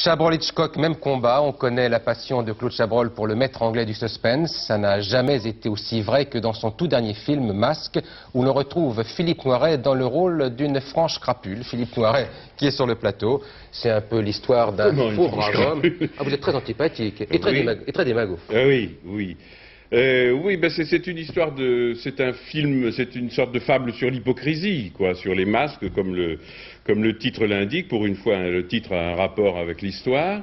Chabrol Hitchcock, même combat. On connaît la passion de Claude Chabrol pour le maître anglais du suspense. Ça n'a jamais été aussi vrai que dans son tout dernier film, Masque, où l'on retrouve Philippe Noiret dans le rôle d'une franche crapule. Philippe Noiret qui est sur le plateau. C'est un peu l'histoire d'un faux brave homme. Ah, vous êtes très antipathique et très démago. Oui, oui. Oui, ben c'est une histoire de... C'est un film, c'est une sorte de fable sur l'hypocrisie, quoi, sur les masques, comme le titre l'indique. Pour une fois, le titre a un rapport avec l'histoire.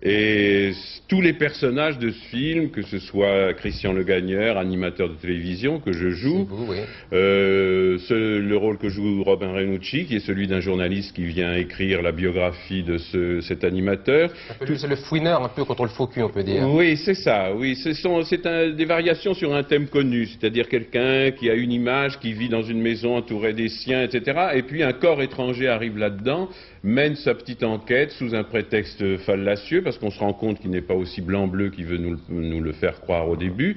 Et tous les personnages de ce film, que ce soit Christian Le Gagneur, animateur de télévision, que je joue, vous, oui. le rôle que joue Robin Renucci, qui est celui d'un journaliste qui vient écrire la biographie de cet animateur. C'est le fouineur un peu contre le faux cul, on peut dire. Oui, c'est ça, oui. C'est des variations sur un thème connu, c'est-à-dire quelqu'un qui a une image, qui vit dans une maison entourée des siens, etc. Et puis un corps étranger arrive là-dedans, mène sa petite enquête sous un prétexte fallacieux, parce qu'on se rend compte qu'il n'est pas aussi blanc-bleu qu'il veut nous le faire croire au début.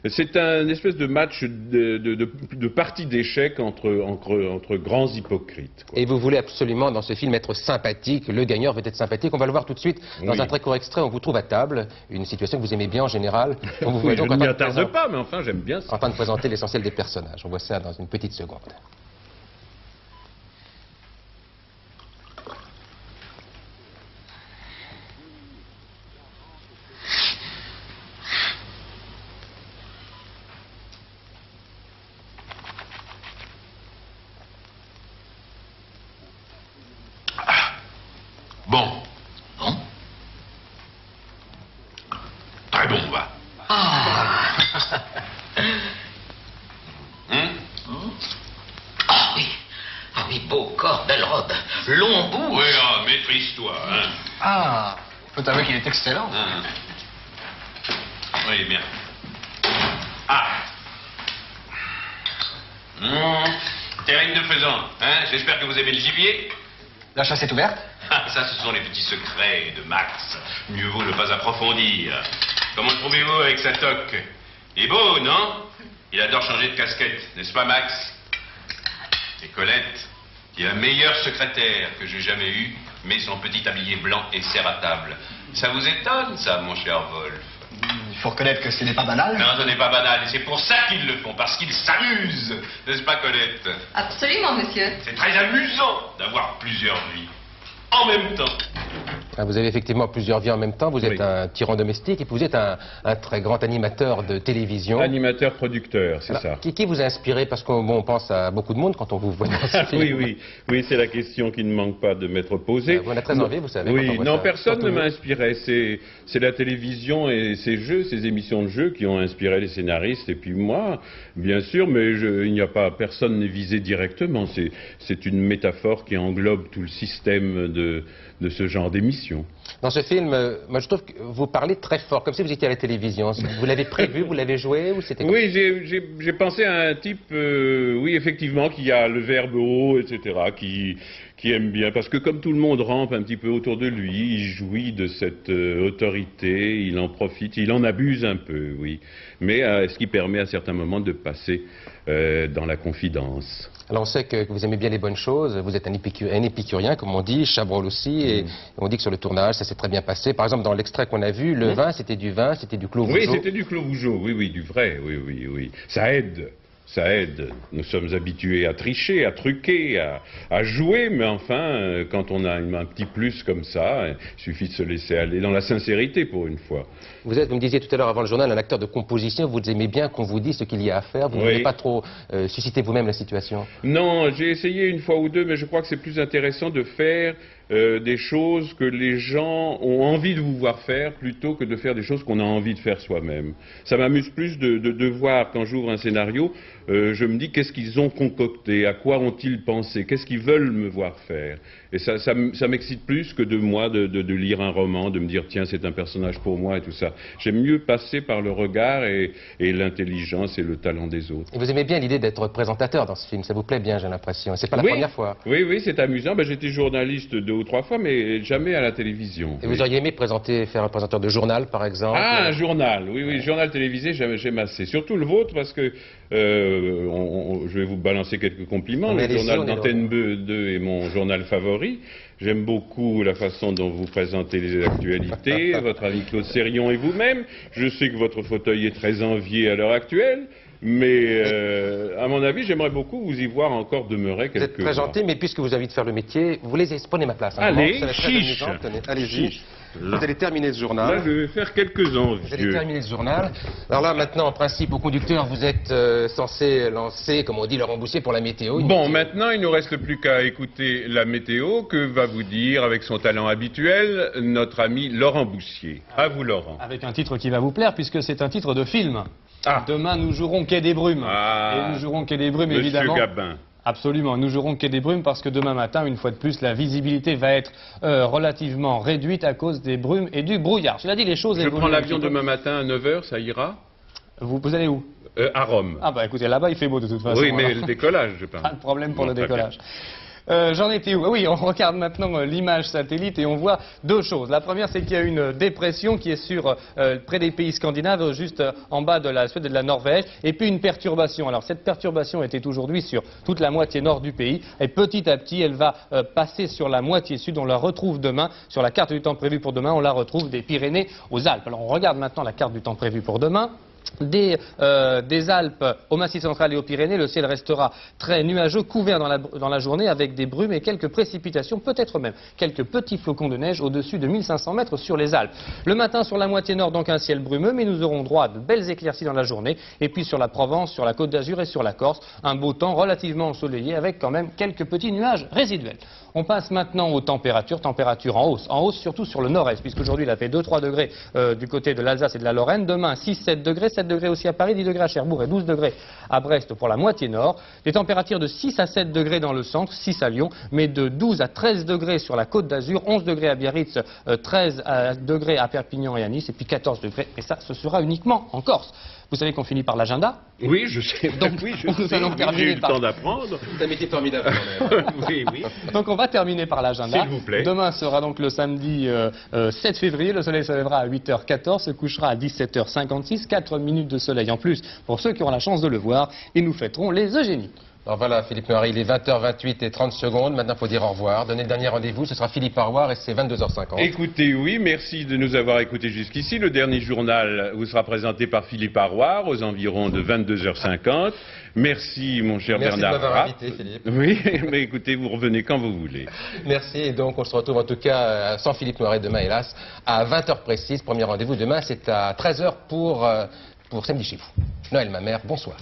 C'est un espèce de match de partie d'échecs entre grands hypocrites, quoi. Et vous voulez absolument dans ce film être sympathique, Le Gagneur veut être sympathique. On va le voir tout de suite dans un très court extrait. On vous trouve à table, une situation que vous aimez bien en général. On vous voit donc je ne m'y attarde pas, mais enfin j'aime bien ça. En train de présenter l'essentiel des personnages. On voit ça dans une petite seconde. Bon. Bon. Très bon, va. Ah. Ah oui. Ah oui, beau corps, belle robe. Long bout. Oui, maîtrise-toi, hein. Ah, faut t'avouer qu'il est excellent. Oui, bien. Ah. Terrine de faisan, hein. J'espère que vous aimez le gibier. La chasse est ouverte? Ah, ça, ce sont les petits secrets de Max. Mieux vaut ne pas approfondir. Comment trouvez-vous avec sa toque? Il est beau, non? Il adore changer de casquette, n'est-ce pas, Max? Et Colette, qui est la meilleure secrétaire que j'ai jamais eue, met son petit tablier blanc et sert à table. Ça vous étonne, ça, mon cher Wolf? Il faut reconnaître que ce n'est pas banal. Non, ce n'est pas banal, et c'est pour ça qu'ils le font, parce qu'ils s'amusent. N'est-ce pas, Colette? Absolument, monsieur. C'est très amusant d'avoir plusieurs vies en même temps. Vous avez effectivement plusieurs vies en même temps. Vous êtes un tyran domestique et puis vous êtes un très grand animateur de télévision. Animateur-producteur, c'est ça. Qui vous a inspiré? Parce qu'on pense à beaucoup de monde quand on vous voit dans ce film. Oui, c'est la question qui ne manque pas de m'être posée. Vous en avez très envie, vous savez. Oui, non, personne ne m'a inspiré. C'est la télévision et ces jeux, ces émissions de jeux qui ont inspiré les scénaristes et puis moi, bien sûr, mais il n'y a pas, personne n'est visé directement. C'est une métaphore qui englobe tout le système de ce genre d'émission. Dans ce film, moi je trouve que vous parlez très fort, comme si vous étiez à la télévision. Vous l'avez prévu, vous l'avez joué ou c'était? Oui, j'ai pensé à un type, oui, effectivement, qui a le verbe haut, etc., qui aime bien, parce que comme tout le monde rampe un petit peu autour de lui, il jouit de cette autorité, il en profite, il en abuse un peu, oui. Mais ce qui permet à certains moments de passer dans la confidence. Alors on sait que vous aimez bien les bonnes choses, vous êtes un épicurien comme on dit, Chabrol aussi, et on dit que sur le tournage ça s'est très bien passé. Par exemple dans l'extrait qu'on a vu, le vin c'était du clos Vougeot. Oui, c'était du clos Vougeot, oui, du vrai, oui. Ça aide. Ça aide. Nous sommes habitués à tricher, à truquer, à jouer, mais enfin, quand on a un petit plus comme ça, il suffit de se laisser aller dans la sincérité pour une fois. Vous me disiez tout à l'heure avant le journal, un acteur de composition, vous aimez bien qu'on vous dise ce qu'il y a à faire, vous ne voulez pas trop susciter vous-même la situation? Non, j'ai essayé une fois ou deux, mais je crois que c'est plus intéressant de faire des choses que les gens ont envie de vous voir faire plutôt que de faire des choses qu'on a envie de faire soi-même. Ça m'amuse plus de voir, quand j'ouvre un scénario, je me dis qu'est-ce qu'ils ont concocté, à quoi ont-ils pensé, qu'est-ce qu'ils veulent me voir faire. Et ça m'excite plus que de moi de lire un roman, de me dire tiens c'est un personnage pour moi et tout ça. J'aime mieux passer par le regard et l'intelligence et le talent des autres. Et vous aimez bien l'idée d'être présentateur dans ce film, ça vous plaît bien j'ai l'impression, c'est pas la première fois. Oui, c'est amusant, j'étais journaliste 2 ou 3 fois mais jamais à la télévision. Et vous auriez aimé faire un présentateur de journal par exemple? Ah, un journal, oui, journal télévisé j'aime assez, surtout le vôtre parce que je vais vous balancer quelques compliments, le journal d'Antenne 2 est mon journal favori. J'aime beaucoup la façon dont vous présentez les actualités, votre ami Claude Sérion et vous-même. Je sais que votre fauteuil est très envié à l'heure actuelle, mais à mon avis, j'aimerais beaucoup vous y voir encore demeurer quelques Vous êtes très gentil, mais puisque vous avez envie de faire le métier, vous prenez ma place. Allez, chiche. Allez-y. Chiche. Vous allez terminer ce journal. Là, je vais faire quelques Vous allez envieux. terminer ce journal. Alors là, maintenant, en principe, au conducteur, vous êtes censé lancer, comme on dit, Laurent Boussier pour la météo. Bon, maintenant, il ne nous reste plus qu'à écouter la météo que va vous dire, avec son talent habituel, notre ami Laurent Boussier. À vous, Laurent. Avec un titre qui va vous plaire, puisque c'est un titre de film. Ah. Demain, nous jouerons Quai des Brumes. Ah. Et nous jouerons Quai des Brumes, Monsieur évidemment. Gabin. Absolument, nous jouerons Quai des Brumes parce que demain matin, une fois de plus, la visibilité va être relativement réduite à cause des brumes et du brouillard. Cela dit, les choses Je évoluent prends un l'avion petit peu. demain matin à 9h, ça ira Vous allez où? À Rome. Ah bah écoutez, là-bas, il fait beau de toute façon. Oui, mais alors. le décollage, je parle. Pas de problème pour Bon, le très décollage. J'en étais où? Oui, on regarde maintenant l'image satellite et on voit deux choses. La première, c'est qu'il y a une dépression qui est sur près des pays scandinaves, juste en bas de la Suède et de la Norvège, et puis une perturbation. Alors cette perturbation était aujourd'hui sur toute la moitié nord du pays, et petit à petit, elle va passer sur la moitié sud. On la retrouve demain sur la carte du temps prévu pour demain. On la retrouve des Pyrénées aux Alpes. Alors on regarde maintenant la carte du temps prévu pour demain. Des Alpes au Massif central et aux Pyrénées, le ciel restera très nuageux, couvert dans la journée avec des brumes et quelques précipitations, peut-être même quelques petits flocons de neige au-dessus de 1500 mètres sur les Alpes. Le matin, sur la moitié nord, donc un ciel brumeux, mais nous aurons droit à de belles éclaircies dans la journée. Et puis sur la Provence, sur la Côte d'Azur et sur la Corse, un beau temps relativement ensoleillé avec quand même quelques petits nuages résiduels. On passe maintenant aux températures, températures en hausse surtout sur le nord-est, puisqu'aujourd'hui il a fait 2-3 degrés du côté de l'Alsace et de la Lorraine. Demain, 6-7 degrés, 7 degrés aussi à Paris, 10 degrés à Cherbourg et 12 degrés à Brest pour la moitié nord. Des températures de 6 à 7 degrés dans le centre, 6 à Lyon, mais de 12 à 13 degrés sur la Côte d'Azur, 11 degrés à Biarritz, 13 degrés à Perpignan et à Nice, et puis 14 degrés, et ça, ce sera uniquement en Corse. Vous savez qu'on finit par l'agenda. Oui, je sais. Donc, oui, nous allons terminer j'ai eu le par- temps d'apprendre. C'est un métier formidable quand même. Oui, oui. Donc on va terminer par l'agenda. S'il vous plaît. Demain sera donc le samedi 7 février. Le soleil se lèvera à 8h14, se couchera à 17h56. 4 minutes de soleil en plus pour ceux qui auront la chance de le voir. Et nous fêterons les Eugénies. Alors voilà, Philippe Noiret, il est 20h28 et 30 secondes. Maintenant, il faut dire au revoir. Donnez le dernier rendez-vous, ce sera Philippe Arroir et c'est 22h50. Écoutez, oui, merci de nous avoir écoutés jusqu'ici. Le dernier journal vous sera présenté par Philippe Arroir aux environs de 22h50. Merci, mon cher Merci de Bernard m'avoir Rapp. invité, Philippe. Oui, mais écoutez, vous revenez quand vous voulez. Merci, et donc on se retrouve en tout cas sans Philippe Noiret demain, hélas, à 20h précise. Premier rendez-vous demain, c'est à 13h pour Samedi chez vous. Noël, ma mère, bonsoir.